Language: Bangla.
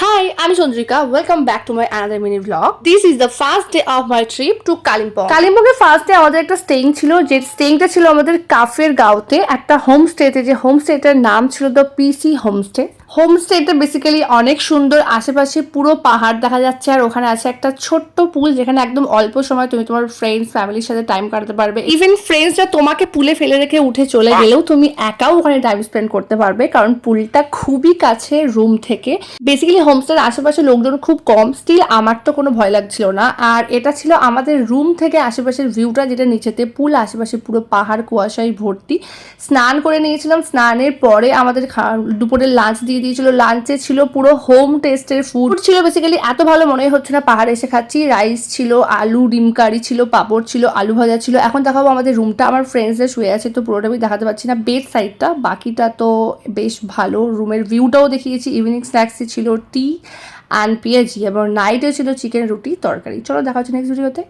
Hi, I'm Chandrika. Welcome back to my another mini vlog. This is the first day of my trip to Kalimpong. কালিম্পংয়ে ফার্স্ট ডে আমাদের একটা স্টেইং ছিল, যে স্টেইংটা ছিল আমাদের কাফের গাঁওতে একটা হোমস্টেতে, যে হোমস্টেটার নাম ছিল দ্য পিসি হোমস্টে। হোমস্টেটা বেসিক্যালি অনেক সুন্দর, আশেপাশে পুরো পাহাড় দেখা যাচ্ছে, আর ওখানে আছে একটা ছোট্ট পুল যেখানে একদম অল্প সময় তুমি তোমার ফ্রেন্ডস ফ্যামিলির সাথে টাইম কাটাতে পারবে। ইভেন ফ্রেন্ডসরা তোমাকে পুলে ফেলে রেখে উঠে চলে গেলেও তুমি একাও ওখানে টাইম স্পেন্ড করতে পারবে, কারণ পুলটা খুবই কাছে রুম থেকে। বেসিক্যালি হোমস্টের আশেপাশে লোকজন খুব কম, স্টিল আমার তো কোনো ভয় লাগছিল না। আর এটা ছিল আমাদের রুম থেকে আশেপাশের ভিউটা, যেটা নিচেতে পুল, আশেপাশে পুরো পাহাড় কুয়াশায় ভর্তি। স্নান করে নিয়েছিলাম, স্নানের পরে আমাদের দুপুরের লাঞ্চ দিয়ে দিয়েছিল। লাঞ্চে ছিল পুরো হোম টেস্টের ফুড ছিল, বেসিক্যালি এত ভালো মনে হচ্ছে না পাহাড়ে এসে খাচ্ছি। রাইস ছিল, আলু ডিম কারি ছিল, পাঁপড় ছিল, আলু ভাজা ছিল। এখন দেখাবো আমাদের রুমটা, আমার ফ্রেন্ডসদের শুয়ে আছে তো পুরোটা আমি দেখাতে পারছি না, বেড সাইডটা, বাকিটা তো বেশ ভালো। রুমের ভিউটাও দেখিয়েছি। ইভিনিং স্ন্যাক্সে ছিল টি অ্যান্ড পেঁয়াজি, এবং নাইটে ছিল চিকেন রুটি তরকারি। চলো দেখা হচ্ছে নেক্সট ভিডিওতে।